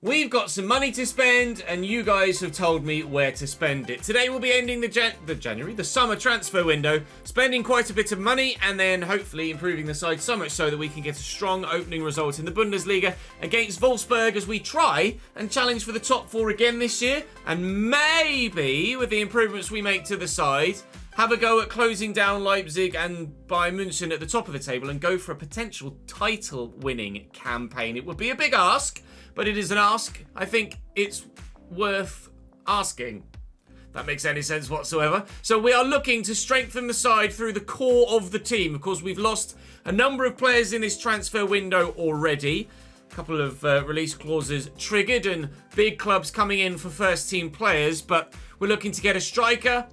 We've got some money to spend, and you guys have told me where to spend it. Today we'll be ending the summer transfer window, spending quite a bit of money, and then hopefully improving the side so much so that we can get a strong opening result in the Bundesliga against Wolfsburg as we try and challenge for the top four again this year, and maybe, with the improvements we make to the side, have a go at closing down Leipzig and Bayern München at the top of the table and go for a potential title-winning campaign. It would be a big ask, but it is an ask. I think it's worth asking. If that makes any sense whatsoever. So we are looking to strengthen the side through the core of the team. Of course, we've lost a number of players in this transfer window already. A couple of release clauses triggered and big clubs coming in for first-team players, but we're looking to get a striker,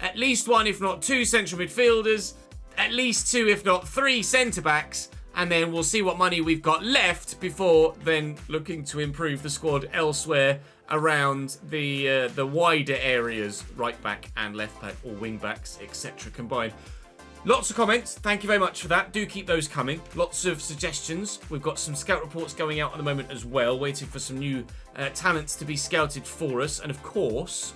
at least one, if not two, central midfielders, at least two, if not three, centre-backs, and then we'll see what money we've got left before then looking to improve the squad elsewhere around the wider areas, right back and left back, or wing backs, etc. combined. Lots of comments. Thank you very much for that. Do keep those coming. Lots of suggestions. We've got some scout reports going out at the moment as well, waiting for some new talents to be scouted for us. And of course,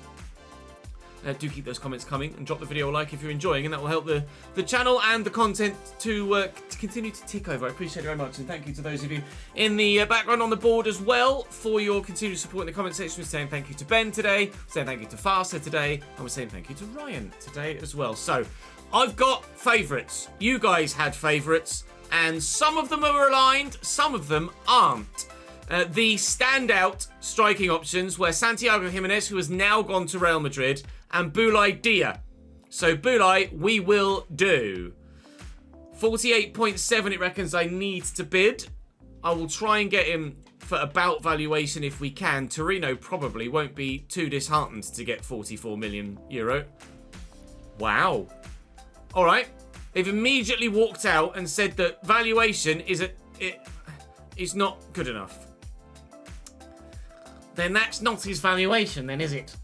do keep those comments coming and drop the video a like if you're enjoying, and that will help the channel and the content to continue to tick over. I appreciate it very much, and thank you to those of you in the background on the board as well for your continued support in the comment section. We're saying thank you to Ben today, we're saying thank you to Farsa today, and we're saying thank you to Ryan today as well. So, I've got favourites. You guys had favourites, and some of them are aligned, some of them aren't. The standout striking options were Santiago Jimenez, who has now gone to Real Madrid, and Boulaye Dia. So Boulaye, we will do. 48.7 it reckons I need to bid. I will try and get him for about valuation if we can. Torino probably won't be too disheartened to get 44 million euro. Wow. All right. They've immediately walked out and said that valuation is not good enough. Then that's not his valuation then, is it?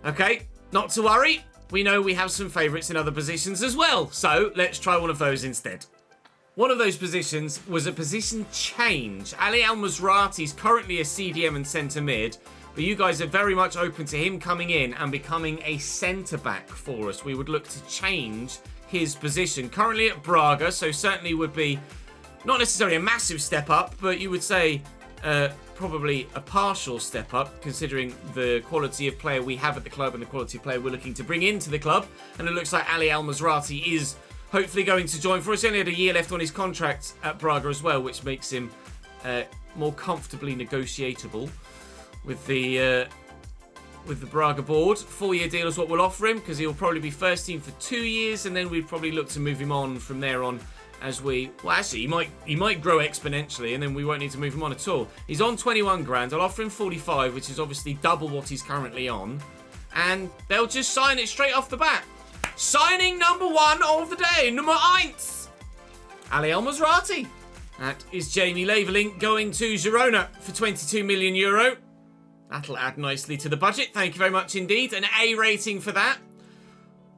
Okay. Not to worry, we know we have some favourites in other positions as well, so let's try one of those instead. One of those positions was a position change. Ali Al-Mazrati is currently a CDM and centre mid, but you guys are very much open to him coming in and becoming a centre-back for us. We would look to change his position. Currently at Braga, so certainly would be not necessarily a massive step up, but you would say probably a partial step up, considering the quality of player we have at the club and the quality of player we're looking to bring into the club. And it looks like Ali Al-Mazrati is hopefully going to join for us. He only had a year left on his contract at Braga as well, which makes him more comfortably negotiable with the Braga board. 4-year deal is what we'll offer him, because he'll probably be first team for 2 years, and then we'd probably look to move him on from there on. As we, well, actually, he might grow exponentially, and then we won't need to move him on at all. He's on 21 grand. I'll offer him 45, which is obviously double what he's currently on, and they'll just sign it straight off the bat. Signing number one of the day, number 1, Ali Al-Mazrati. That is Jamie Laveling going to Girona for 22 million euro. That'll add nicely to the budget. Thank you very much indeed. An A rating for that.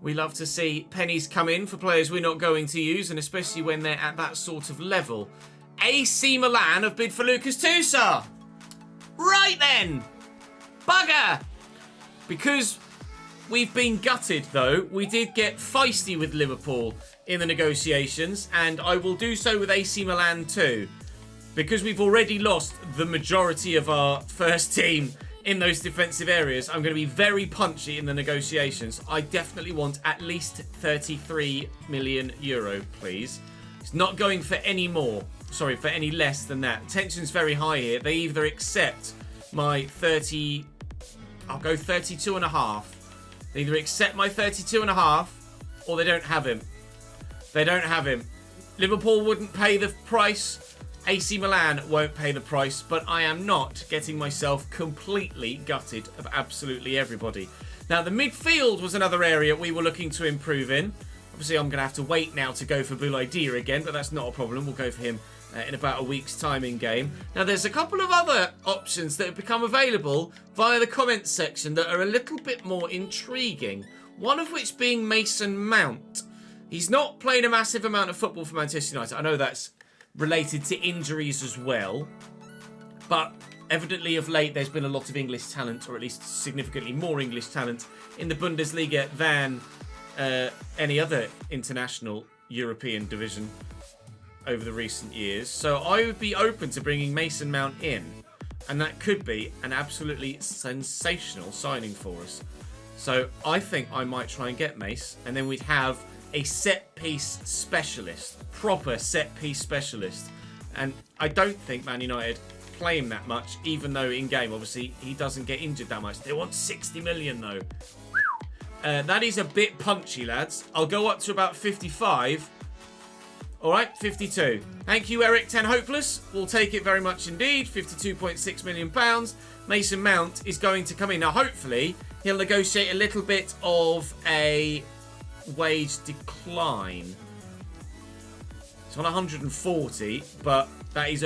We love to see pennies come in for players we're not going to use, and especially when they're at that sort of level. AC Milan have bid for Lucas Toussaint. Right then. Bugger. Because we've been gutted, though, we did get feisty with Liverpool in the negotiations, and I will do so with AC Milan too. Because we've already lost the majority of our first team in those defensive areas, I'm going to be very punchy in the negotiations. I definitely want at least 33 million euro, please. It's not going for any more. Sorry, for any less than that. Tension's very high here. They either accept my 30... I'll go 32 and a half. They either accept my 32 and a half, or they don't have him. They don't have him. Liverpool wouldn't pay the price. AC Milan won't pay the price, but I am not getting myself completely gutted of absolutely everybody. Now, the midfield was another area we were looking to improve in. Obviously, I'm going to have to wait now to go for Boulaye Dia again, but that's not a problem. We'll go for him in about a week's time in game. Now, there's a couple of other options that have become available via the comments section that are a little bit more intriguing. One of which being Mason Mount. He's not playing a massive amount of football for Manchester United. I know that's related to injuries as well. But Evidently, of late, there's been a lot of English talent, or at least significantly more English talent, in the Bundesliga than any other international European division over the recent years. So I would be open to bringing Mason Mount in, and that could be an absolutely sensational signing for us. So I think I might try and get Mace, and then we'd have a set-piece specialist, proper set-piece specialist. And I don't think Man United play him that much, even though in-game, obviously, he doesn't get injured that much. They want 60 million, though. That is a bit punchy, lads. I'll go up to about 55. All right, 52. Thank you, Eric 10 Hopeless. We'll take it very much indeed. £52.6 million. Mason Mount is going to come in. Now, hopefully, he'll negotiate a little bit of a wage decline. It's on 140, but that is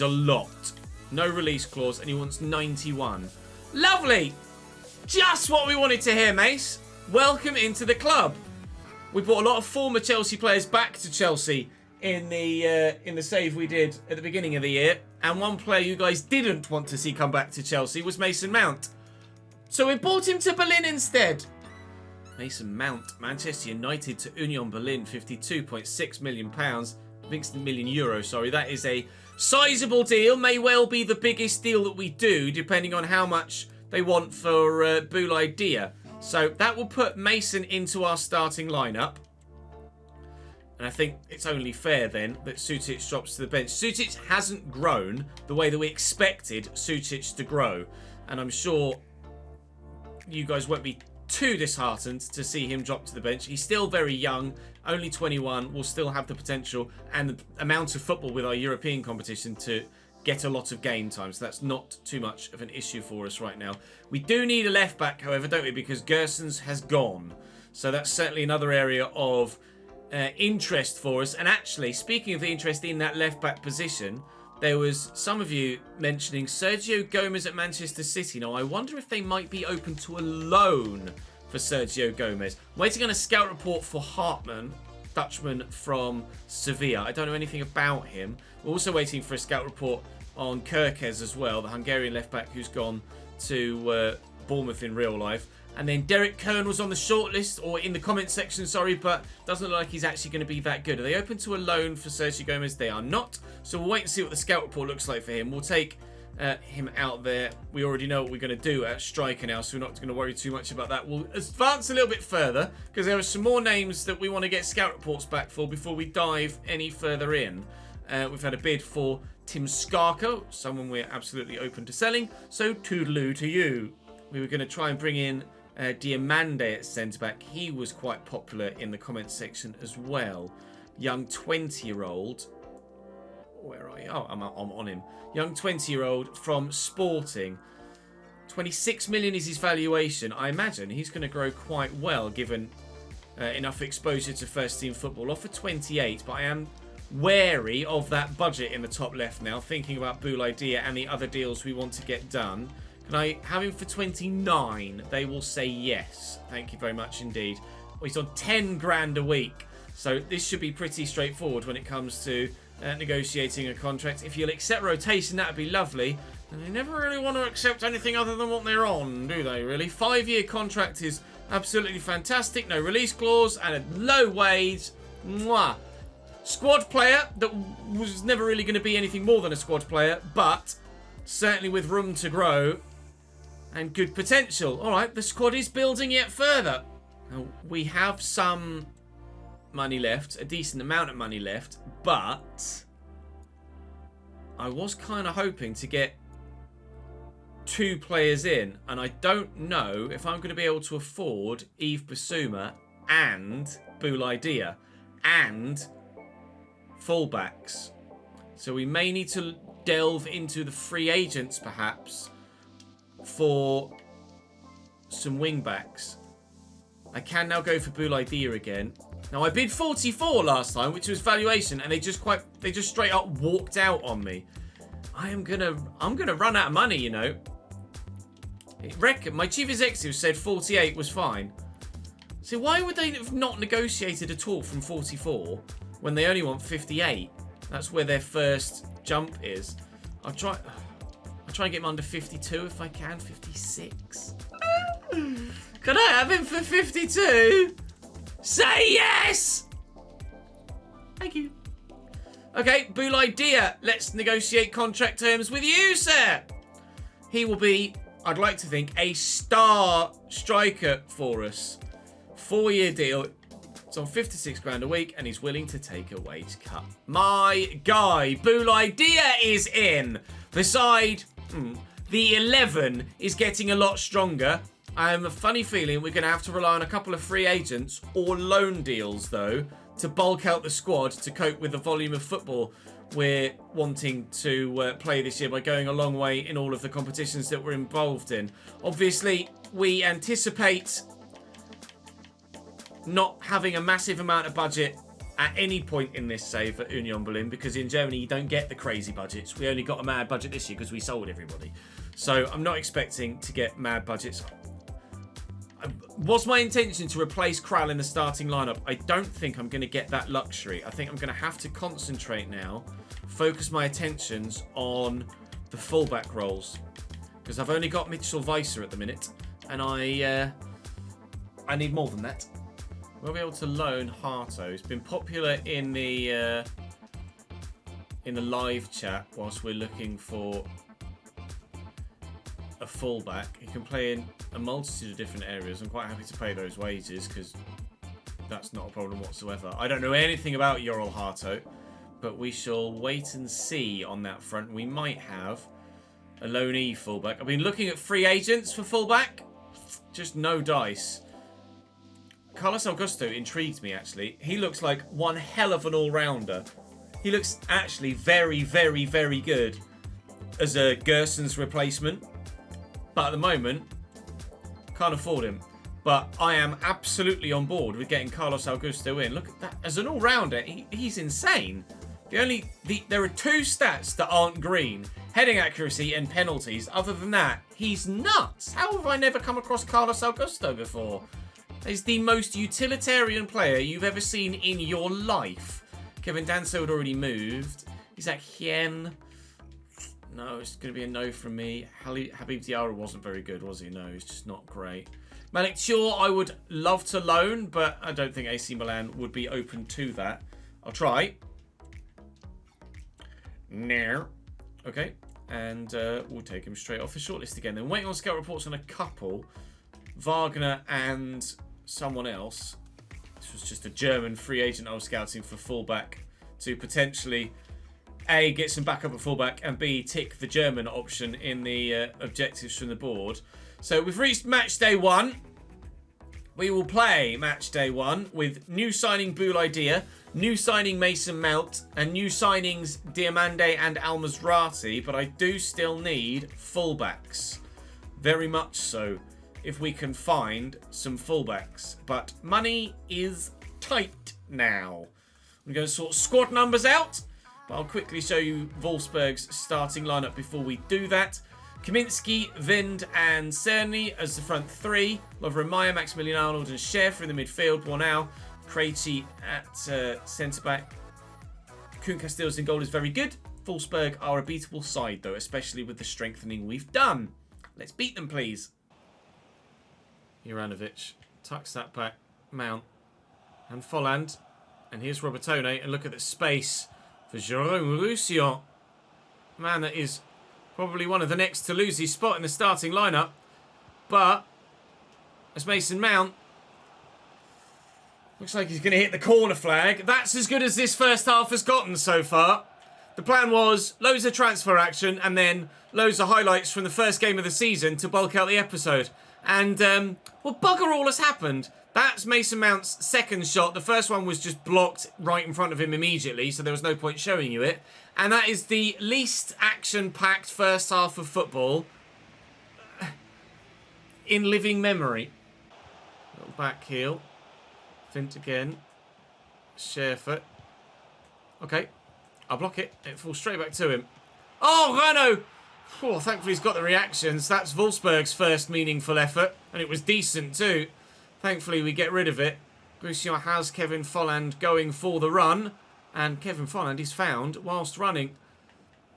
a lot. No release clause, and he wants 91. Lovely! Just what we wanted to hear, Mace. Welcome into the club. We brought a lot of former Chelsea players back to Chelsea in the save we did at the beginning of the year, and one player you guys didn't want to see come back to Chelsea was Mason Mount. So we brought him to Berlin instead. Mason Mount, Manchester United to Union Berlin, £52.6 million. Million euros, sorry. That is a sizable deal. May well be the biggest deal that we do, depending on how much they want for Boulaye Dia. So that will put Mason into our starting lineup. And I think it's only fair then that Sutic drops to the bench. Sutic hasn't grown the way that we expected Sutic to grow. And I'm sure you guys won't be too disheartened to see him drop to the bench. He's still very young, only 21, will still have the potential and the amount of football with our European competition to get a lot of game time. So that's not too much of an issue for us right now. We do need a left back, however, don't we? Because Gersons has gone. So that's certainly another area of interest for us. And actually, speaking of the interest in that left back position, there was some of you mentioning Sergio Gomez at Manchester City. Now, I wonder if they might be open to a loan for Sergio Gomez. I'm waiting on a scout report for Hartman, Dutchman from Sevilla. I don't know anything about him. We're also waiting for a scout report on Kerkez as well, the Hungarian left-back who's gone to Bournemouth in real life. And then Derek Kern was on the shortlist, or in the comment section, sorry, but doesn't look like he's actually going to be that good. Are they open to a loan for Sergio Gomez? They are not. So we'll wait and see what the scout report looks like for him. We'll take him out there. We already know what we're going to do at striker now, so we're not going to worry too much about that. We'll advance a little bit further, because there are some more names that we want to get scout reports back for before we dive any further in. We've had a bid for Tim Skarko, someone we're absolutely open to selling, so toodaloo to you. We were going to try and bring in Diamande at centre-back. He was quite popular in the comments section as well. Young 20-year-old. Where are you? Oh, I'm on him. Young 20-year-old from Sporting. 26 million is his valuation. I imagine he's going to grow quite well given enough exposure to first-team football. Offer 28, but I am wary of that budget in the top left now, thinking about Boulaye Dia and the other deals we want to get done. Can I have him for 29? They will say yes. Thank you very much indeed. Well, he's on 10 grand a week. So this should be pretty straightforward when it comes to negotiating a contract. If you'll accept rotation, that would be lovely. And they never really want to accept anything other than what they're on, do they, really? 5-year contract is absolutely fantastic. No release clause and a low wage. Mwah. Squad player that was never really going to be anything more than a squad player, but certainly with room to grow and good potential. All right, the squad is building yet further. Now, we have some money left, a decent amount of money left, but I was kind of hoping to get 2 players in, and I don't know if I'm going to be able to afford Yves Bissouma and Boulaye Dia and fullbacks. So we may need to delve into the free agents, perhaps, for some wing-backs. I can now go for Boulaye Dia again. Now, I bid 44 last time, which was valuation, and they just straight up walked out on me. I'm gonna run out of money, you know. My chief executive said 48 was fine. So why would they have not negotiated at all from 44 when they only want 58? That's where their first jump is. I'll try try and get him under 52 if I can. 56. Can I have him for 52? Say yes! Thank you. Okay, Boulay Dia, let's negotiate contract terms with you, sir. He will be, I'd like to think, a star striker for us. 4-year deal. It's on 56 grand a week, and he's willing to take a wage cut. My guy, Boulay Dia, is in. The side, the 11 is getting a lot stronger. I have a funny feeling we're going to have to rely on a couple of free agents or loan deals, though, to bulk out the squad to cope with the volume of football we're wanting to play this year by going a long way in all of the competitions that we're involved in. Obviously, we anticipate not having a massive amount of budget at any point in this save at Union Berlin, because in Germany you don't get the crazy budgets. We only got a mad budget this year because we sold everybody. So I'm not expecting to get mad budgets. Was my intention to replace Kral in the starting lineup? I don't think I'm going to get that luxury. I think I'm going to have to concentrate now, focus my attentions on the fullback roles, because I've only got Mitchell Weiser at the minute, and I need more than that. We'll be able to loan Harto. It's been popular in the live chat whilst we're looking for a fullback. He can play in a multitude of different areas. I'm quite happy to pay those wages because that's not a problem whatsoever. I don't know anything about Yoral Harto, but we shall wait and see on that front. We might have a loanee fullback. I've been looking at free agents for fullback. Just no dice. Carlos Augusto intrigues me, actually. He looks like one hell of an all-rounder. He looks actually very, very, very good as a Gerson's replacement. But at the moment, can't afford him. But I am absolutely on board with getting Carlos Augusto in. Look at that. As an all-rounder, he's insane. There are 2 stats that aren't green. Heading accuracy and penalties. Other than that, he's nuts. How have I never come across Carlos Augusto before? He's the most utilitarian player you've ever seen in your life. Kevin Danso had already moved. He's at Hien. No, it's going to be a no from me. Habib Diarra wasn't very good, was he? No, he's just not great. Malik Chor, I would love to loan, but I don't think AC Milan would be open to that. I'll try. No. Okay. And we'll take him straight off the shortlist again. Then waiting on scout reports on a couple. Wagner and someone else. This was just a German free agent I was scouting for fullback to potentially A, get some backup at fullback, and B, tick the German option in the objectives from the board. So we've reached match day 1. We will play match day 1 with new signing Boulay Dia, new signing Mason Mount, and new signings Diamande and Al Mazrati, but I do still need fullbacks. Very much so, if we can find some fullbacks. But money is tight now. I'm going to sort squad numbers out, but I'll quickly show you Wolfsburg's starting lineup before we do that. Kaminski, Vind and Cerny as the front 3. Lovren-Meyer, Maximilian Arnold and Schaefer in the midfield. Bornau, Krejci at centre-back. Kuhn Castells in goal is very good. Wolfsburg are a beatable side though, especially with the strengthening we've done. Let's beat them, please. Juranovic tucks that back. Mount and Folland. And here's Robertone. And look at the space for Jerome Roussillon. Man, that is probably one of the next to lose his spot in the starting lineup. But as Mason Mount looks like he's going to hit the corner flag. That's as good as this first half has gotten so far. The plan was loads of transfer action and then loads of highlights from the first game of the season to bulk out the episode. And, well, bugger all has happened. That's Mason Mount's second shot. The first one was just blocked right in front of him immediately, so there was no point showing you it. And that is the least action-packed first half of football in living memory. Little back heel. Fint again. Schaefer. Okay. I'll block it. It falls straight back to him. Oh, Renault! Oh, thankfully he's got the reactions. That's Wolfsburg's first meaningful effort. And it was decent too. Thankfully we get rid of it. Roussillon has Kevin Folland going for the run. And Kevin Folland is found whilst running.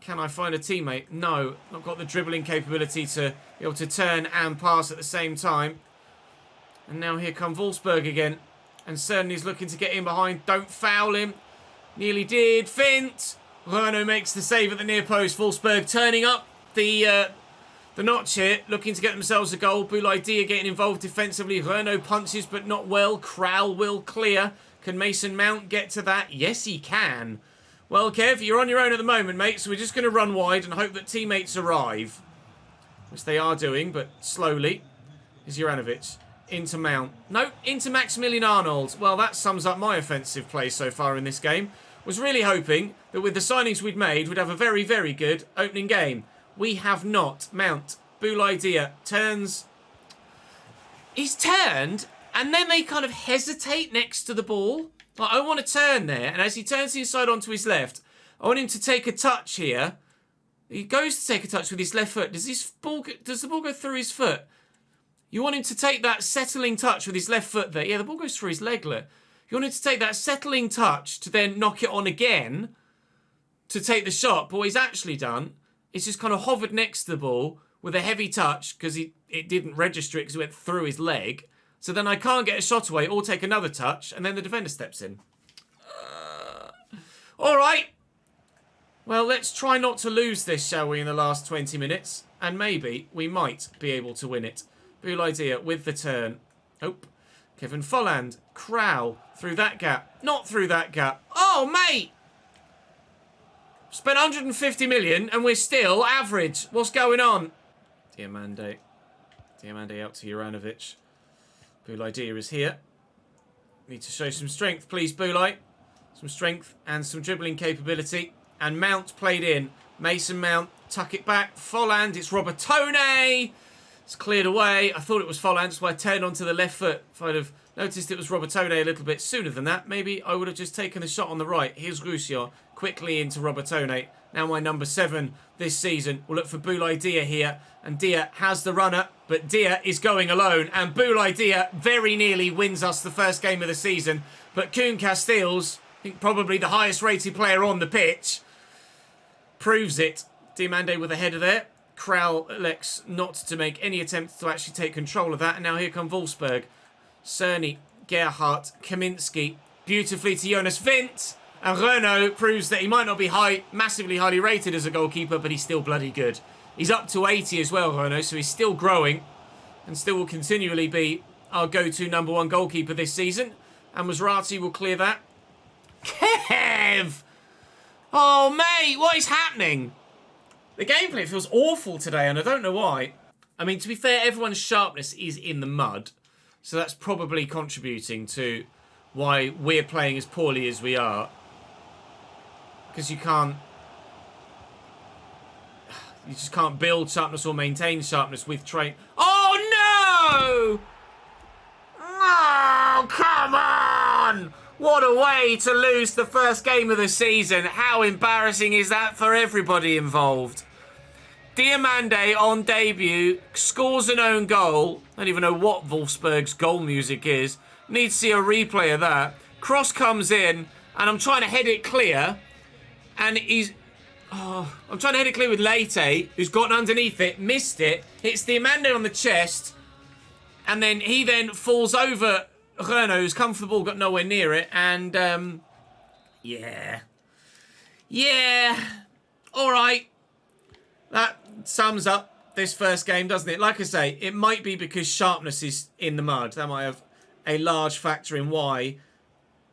Can I find a teammate? No, not got the dribbling capability to be able to turn and pass at the same time. And now here come Wolfsburg again. And Cerny's looking to get in behind. Don't foul him. Nearly did. Fint. Renault makes the save at the near post. Wolfsburg turning up the notch here. Looking to get themselves a goal. Boulaye Dia getting involved defensively. Renault punches but not well. Kral will clear. Can Mason Mount get to that? Yes, he can. Well, Kev, you're on your own at the moment, mate. So we're just going to run wide and hope that teammates arrive. Which they are doing, but slowly. Is Juranovic. Into Mount. No, into Maximilian Arnold. Well, that sums up my offensive play so far in this game. Was really hoping that with the signings we'd made, we'd have a very, very good opening game. We have not. Mount. Boulaye Dia turns. He's turned, and then they kind of hesitate next to the ball. Like, I want to turn there, and as he turns inside onto his left, I want him to take a touch here. He goes to take a touch with his left foot. Does the ball go through his foot? You want him to take that settling touch with his left foot there. Yeah, the ball goes through his leg. Look. You want him to take that settling touch to then knock it on again to take the shot. But what he's actually done is just kind of hovered next to the ball with a heavy touch because it didn't register it because it went through his leg. So then I can't get a shot away or take another touch, and then the defender steps in. All right. Well, let's try not to lose this, shall we, in the last 20 minutes. And maybe we might be able to win it. Boulaye Dia with the turn. Oh, Kevin Folland. Kral through that gap. Not through that gap. Oh, mate! Spent 150 million and we're still average. What's going on? Diamande. Diamande out to Juranovic. Boulaye Dia is here. Need to show some strength, please, Boulaye. Some strength and some dribbling capability. And Mount played in. Mason Mount. Tuck it back. Folland. It's Robertone. It's cleared away. I thought it was Folland, so I turned onto the left foot. If I'd have noticed it was Robertone a little bit sooner than that, maybe I would have just taken the shot on the right. Here's Roussillon, quickly into Robertone. Now my number 7 this season. We'll look for Boulaye Dia here. And Dia has the runner, but Dia is going alone. And Boulaye Dia very nearly wins us the first game of the season. But Koen Casteels, I think probably the highest rated player on the pitch, proves it. Diamande with a header there. Kral elects not to make any attempt to actually take control of that. And now here come Wolfsburg. Cerny, Gerhardt, Kaminski. Beautifully to Jonas Vint. And Renault proves that he might not be massively highly rated as a goalkeeper, but he's still bloody good. He's up to 80 as well, Renault, so he's still growing. And still will continually be our go-to number 1 goalkeeper this season. And Maserati will clear that. Kev! Oh, mate, what is happening? The gameplay feels awful today, and I don't know why. I mean, to be fair, everyone's sharpness is in the mud. So that's probably contributing to why we're playing as poorly as we are. Because you just can't build sharpness or maintain sharpness with train. Oh, no! Oh, come on! What a way to lose the first game of the season. How embarrassing is that for everybody involved? Diamande on debut scores an own goal. I don't even know what Wolfsburg's goal music is. Need to see a replay of that. Cross comes in, and I'm trying to head it clear. And I'm trying to head it clear with Leite, who's gotten underneath it, missed it, hits Diamande on the chest, and then he then falls over Renault, who's come for the ball, got nowhere near it, and yeah. All right. That sums up this first game, doesn't it? Like I say, it might be because sharpness is in the mud. That might have a large factor in why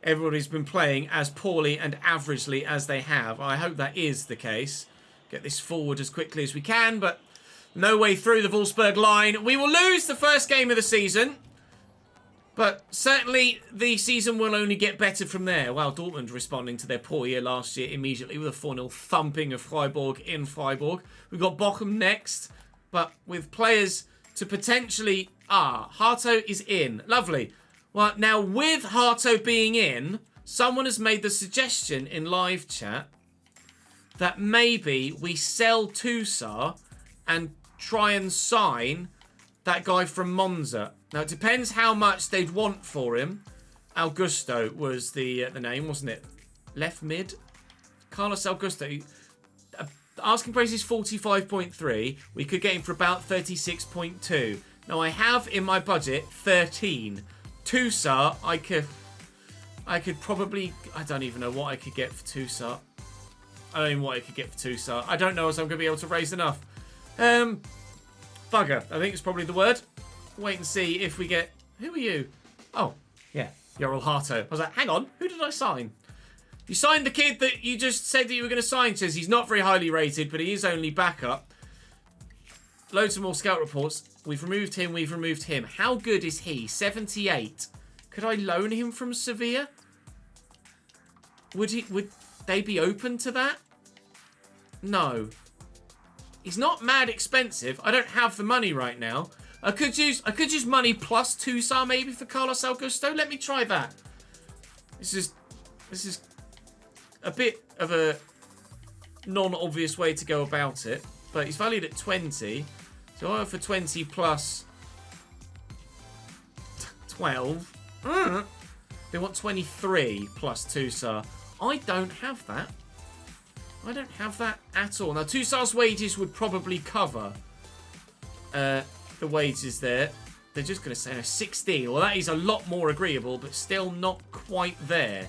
everybody's been playing as poorly and averagely as they have. I hope that is the case. Get this forward as quickly as we can, but no way through the Wolfsburg line. We will lose the first game of the season, but certainly the season will only get better from there. Well, Dortmund responding to their poor year last year immediately with a 4-0 thumping of Freiburg in Freiburg. We've got Bochum next, but with players to potentially... Harto is in. Lovely. Well, now with Harto being in, someone has made the suggestion in live chat that maybe we sell Toussaint and try and sign that guy from Monza. Now, it depends how much they'd want for him. Augusto was the name, wasn't it? Left mid. Carlos Augusto. The asking price is 45.3. We could get him for about 36.2. Now, I have in my budget 13. Tusar, I could probably... I don't even know what I could get for Tusar. I don't even know what I could get for Tusar. I don't know if I'm going to be able to raise enough. Bugger, I think it's probably the word. Wait and see if we get... Who are you? Oh, yeah, Yoral Harto. I was like, hang on, who did I sign? You signed the kid that you just said that you were going to sign. Says he's not very highly rated, but he is only backup. Loads of more scout reports. We've removed him, we've removed him. How good is he? 78. Could I loan him from Sevilla? Would they be open to that? No. He's not mad expensive. I don't have the money right now. I could use money plus Tusar maybe for Carlos Augusto. Let me try that. This is a bit of a non-obvious way to go about it, but he's valued at 20. So I offer 20 plus 12. They want 23 plus Tusar. I don't have that. I don't have that at all. Now, Tusar's wages would probably cover the wages there. They're just going to say 16. Well, that is a lot more agreeable, but still not quite there.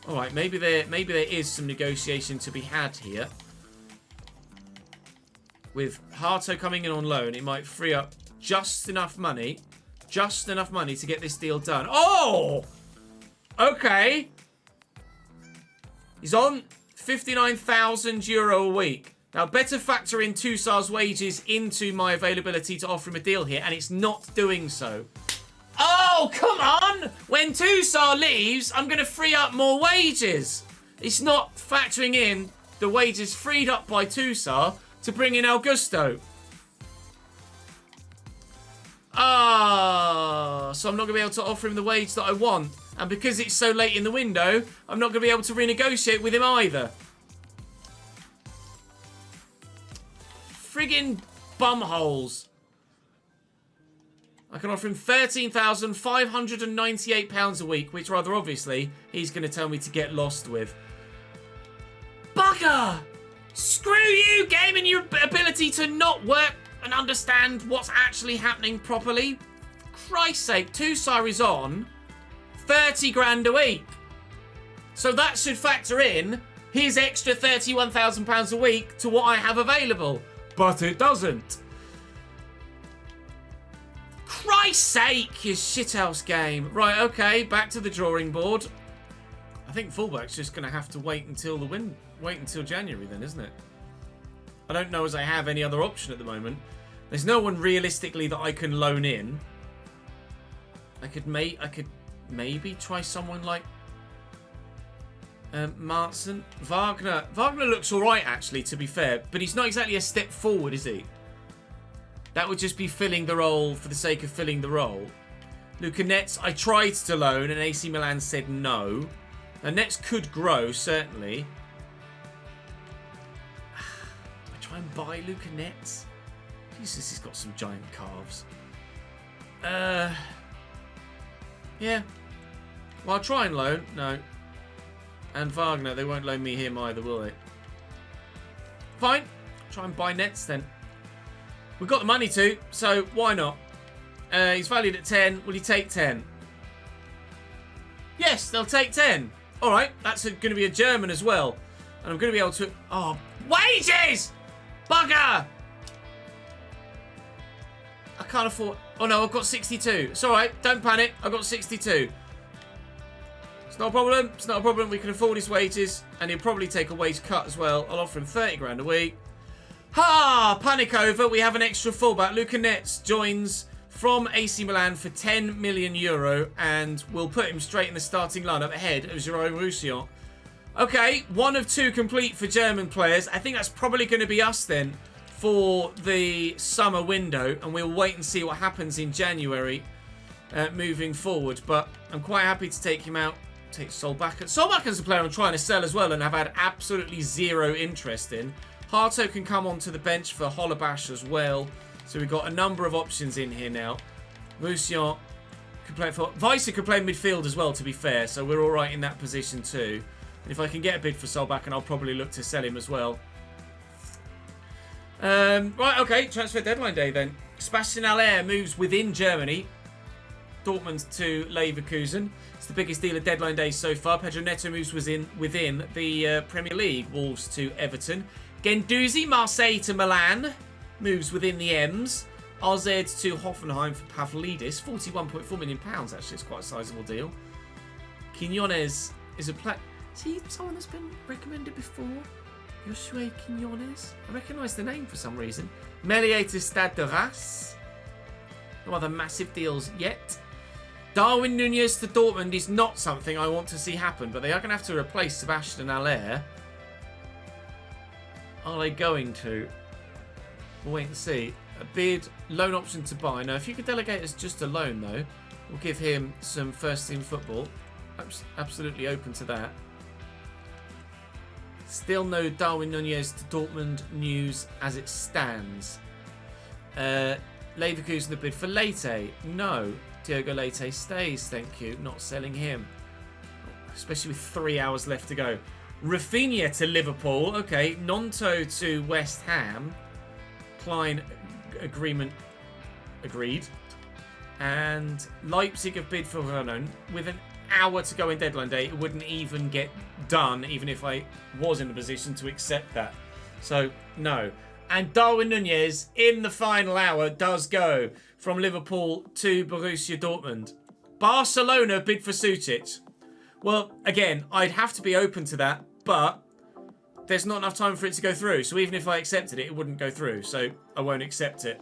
All right, maybe there is some negotiation to be had here. With Harto coming in on loan, it might free up just enough money to get this deal done. Oh! Okay. He's on €59,000 a week. Now, better factor in Tusar's wages into my availability to offer him a deal here, and it's not doing so. Oh, come on! When Tusar leaves, I'm going to free up more wages. It's not factoring in the wages freed up by Tusar to bring in Augusto. So I'm not going to be able to offer him the wage that I want. And because it's so late in the window, I'm not going to be able to renegotiate with him either. Friggin' bumholes. I can offer him £13,598 a week, which rather obviously he's going to tell me to get lost with. Bugger! Screw you, game, and your ability to not work and understand what's actually happening properly. Christ's sake, Tusar is on 30 grand a week. So that should factor in his extra £31,000 a week to what I have available. But it doesn't. Christ's sake, you shithouse game. Right, okay, back to the drawing board. I think Fullback's just going to have to wait until January then, isn't it? I don't know as I have any other option at the moment. There's no one realistically that I can loan in. I could maybe try someone like Martin. Wagner looks alright actually, to be fair, but he's not exactly a step forward, is he? That would just be filling the role for the sake of filling the role. Luca Netz, I tried to loan and AC Milan said no. Now Netz could grow, certainly. I try and buy Luca Netz. Jesus, he's got some giant calves. Yeah. Well, I'll try and loan. No. And Wagner, they won't loan me him either, will they? Fine. Try and buy Netz then. We've got the money to, so why not? He's valued at 10. Will he take 10? Yes, they'll take 10. All right, that's going to be a German as well. And I'm going to be able to... Oh, wages! Bugger! I can't afford... Oh, no, I've got 62. It's all right. Don't panic. I've got 62. It's not a problem. It's not a problem. We can afford his wages. And he'll probably take a wage cut as well. I'll offer him 30 grand a week. Ha! Panic over. We have an extra fullback. Luca Netz joins from AC Milan for €10 million. And we'll put him straight in the starting lineup ahead of Jerome Roussillon. Okay, 1 of 2 complete for German players. I think that's probably going to be us then for the summer window. And we'll wait and see what happens in January moving forward. But I'm quite happy to take him out. Take Solbakken. Solbakken's a player I'm trying to sell as well and I've had absolutely zero interest in. Harto can come onto the bench for Holobash as well. So we've got a number of options in here now. Roussillon can play for... Weiser can play midfield as well, to be fair. So we're all right in that position too. And if I can get a bid for Solbakken, I'll probably look to sell him as well. Right, okay, transfer deadline day then. Sebastian Haller moves within Germany. Dortmund to Leverkusen. It's the biggest deal of deadline day so far. Pedro Neto moves within the Premier League. Wolves to Everton. Guendouzi, Marseille to Milan. Moves within the M's. AZ to Hoffenheim for Pavlidis. £41.4 million, actually. It's quite a sizable deal. Quinones is a player. Is he someone that's been recommended before? Joshua Quinones? I recognise the name for some reason. Melier to Stade de Reims. No other massive deals yet. Darwin Nunez to Dortmund is not something I want to see happen, but they are going to have to replace Sebastian Haller. Are they going to? We'll wait and see. A bid, loan option to buy. Now, if you could delegate as just a loan, though, we'll give him some first-team football. Absolutely open to that. Still no Darwin Nunez to Dortmund news as it stands. Leverkusen the bid for Leite. No. Diogo Leite stays, thank you. Not selling him. Especially with 3 hours left to go. Rafinha to Liverpool. Okay. Nonto to West Ham. Klein agreement agreed. And Leipzig have bid for Vernon. With an hour to go in deadline day, it wouldn't even get done, even if I was in a position to accept that. So, no. And Darwin Nunez, in the final hour, does go from Liverpool to Borussia Dortmund. Barcelona bid for Sučić. Well, again, I'd have to be open to that, but there's not enough time for it to go through. So even if I accepted it, it wouldn't go through. So I won't accept it.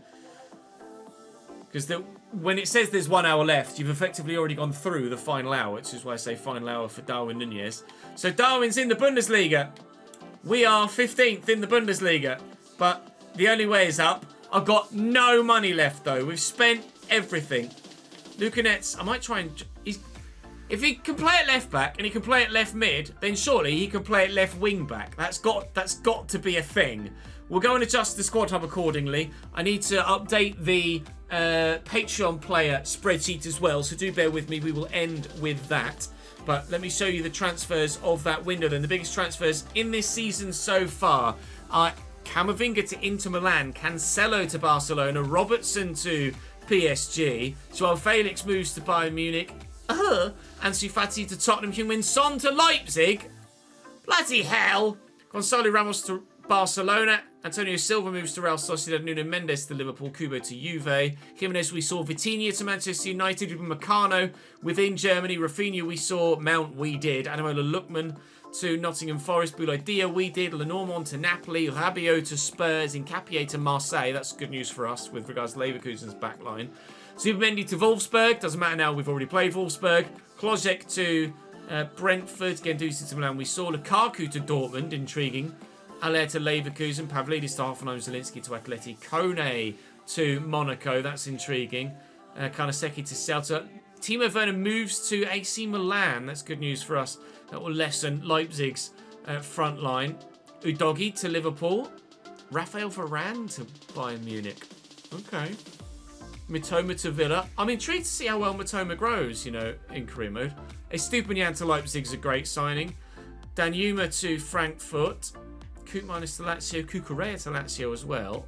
Because when it says there's 1 hour left, you've effectively already gone through the final hour, which is why I say final hour for Darwin Nunez. So Darwin's in the Bundesliga. We are 15th in the Bundesliga. But the only way is up. I've got no money left, though. We've spent everything. Lucanets, I might try and... If he can play at left back and he can play at left mid, then surely he can play at left wing back. That's got to be a thing. We'll go and adjust the squad hub accordingly. I need to update the Patreon player spreadsheet as well, so do bear with me. We will end with that. But let me show you the transfers of that window then. The biggest transfers in this season so far are Camavinga to Inter Milan, Cancelo to Barcelona, Robertson to PSG, Joao Felix moves to Bayern Munich, Ansu Fati to Tottenham, Heung-min Son to Leipzig, bloody hell, Gonzalo Ramos to Barcelona, Antonio Silva moves to Real Sociedad, Nuno Mendes to Liverpool, Kubo to Juve, Jimenez we saw Vitinha to Manchester United, Meccano within Germany, Rafinha we saw, Mount we did, Ademola Lookman to Nottingham Forest, Boulaye Dia we did, Lenormand to Napoli, Rabiot to Spurs, Nkapie to Marseille. That's good news for us with regards to Leverkusen's backline. Zubimendi to Wolfsburg, doesn't matter now, we've already played Wolfsburg. Klozek to Brentford, Guendouzi to Milan we saw, Lukaku to Dortmund, intriguing. Haller to Leverkusen, Pavlidis to Hoffenheim, Zielinski to Atleti, Kone to Monaco, that's intriguing. Karnaseki to Celta. Timo Werner moves to AC Milan, that's good news for us. That will lessen Leipzig's front line. Udogi to Liverpool. Rafael Varane to Bayern Munich. Okay. Mitoma to Villa. I'm intrigued to see how well Mitoma grows, in career mode. Estupiñán to Leipzig is a great signing. Danjuma to Frankfurt. Koopmanis to Lazio. Cucurella to Lazio as well.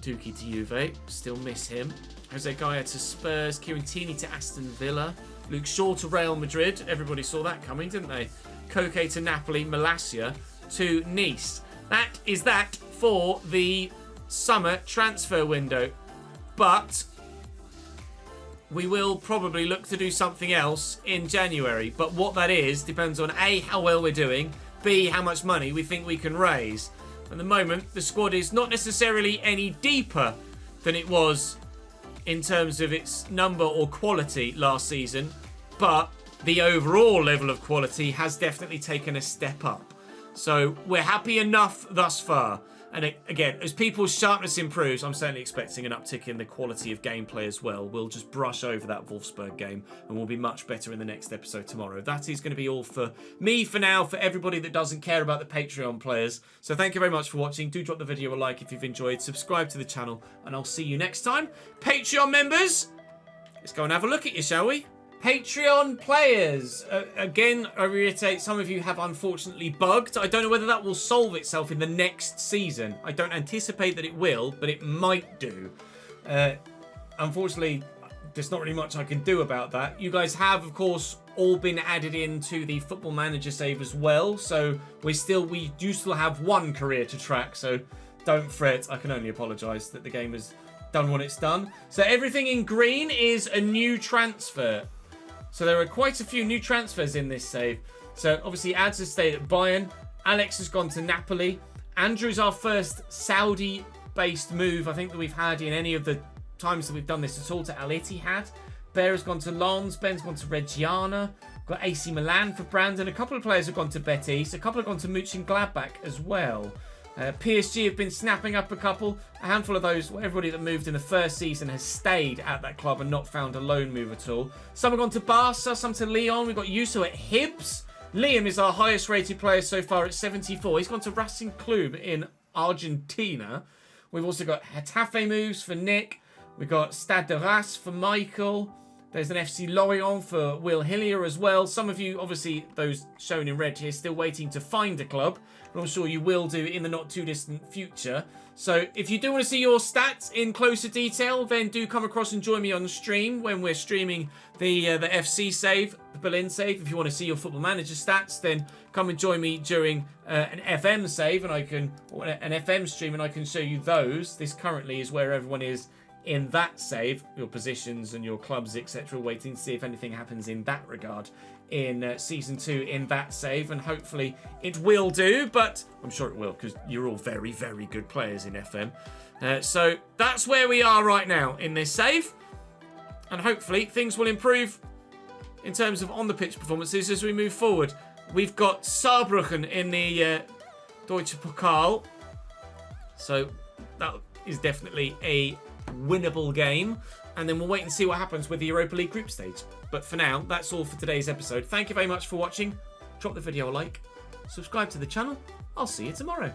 Dookie to Juve. Still miss him. Jose Gaia to Spurs. Chiellini to Aston Villa. Luke Shaw to Real Madrid. Everybody saw that coming, didn't they? Koke to Napoli. Malacia to Nice. That is that for the summer transfer window. But we will probably look to do something else in January. But what that is depends on A, how well we're doing, B, how much money we think we can raise. At the moment, the squad is not necessarily any deeper than it was in terms of its number or quality last season, but the overall level of quality has definitely taken a step up. So we're happy enough thus far. And again, as people's sharpness improves, I'm certainly expecting an uptick in the quality of gameplay as well. We'll just brush over that Wolfsburg game and we'll be much better in the next episode tomorrow. That is going to be all for me for now, for everybody that doesn't care about the Patreon players. So thank you very much for watching. Do drop the video a like if you've enjoyed. Subscribe to the channel and I'll see you next time. Patreon members, let's go and have a look at you, shall we? Patreon players. Again, I reiterate, some of you have unfortunately bugged. I don't know whether that will solve itself in the next season. I don't anticipate that it will, but it might do. Unfortunately, there's not really much I can do about that. You guys have, of course, all been added into the Football Manager save as well. So we do still have one career to track. So don't fret. I can only apologise that the game has done what it's done. So everything in green is a new transfer. So there are quite a few new transfers in this save. So obviously Ads has stayed at Bayern. Alex has gone to Napoli. Andrew's our first Saudi-based move I think that we've had in any of the times that we've done this at all, to Al Ittihad. Bear has gone to Lens. Ben's gone to Reggiana. Got AC Milan for Brandon. A couple of players have gone to Betis. A couple have gone to Mönchengladbach as well. PSG have been snapping up a couple. A handful of those, everybody that moved in the first season has stayed at that club and not found a loan move at all. Some have gone to Barca, some to Lyon. We've got Yuso at Hibs. Liam is our highest rated player so far at 74. He's gone to Racing Club in Argentina. We've also got Getafe moves for Nick. We've got Stade de Reims for Michael. There's an FC Lorient for Will Hillier as well. Some of you, obviously, those shown in red here, still waiting to find a club. But I'm sure you will do in the not too distant future. So if you do want to see your stats in closer detail, then do come across and join me on the stream when we're streaming the FC save, the Berlin save. If you want to see your Football Manager stats, then come and join me during an FM save and an FM stream, and I can show you those. This currently is where everyone is in that save, your positions and your clubs, etc. Waiting to see if anything happens in that regard in Season 2 in that save, and hopefully it will do, but I'm sure it will because you're all very, very good players in FM. So that's where we are right now in this save, and hopefully things will improve in terms of on-the-pitch performances as we move forward. We've got Saarbrücken in the Deutsche Pokal, so that is definitely a winnable game, and then we'll wait and see what happens with the Europa League group stage. But for now, that's all for today's episode. Thank you very much for watching. Drop the video a like, subscribe to the channel. I'll see you tomorrow.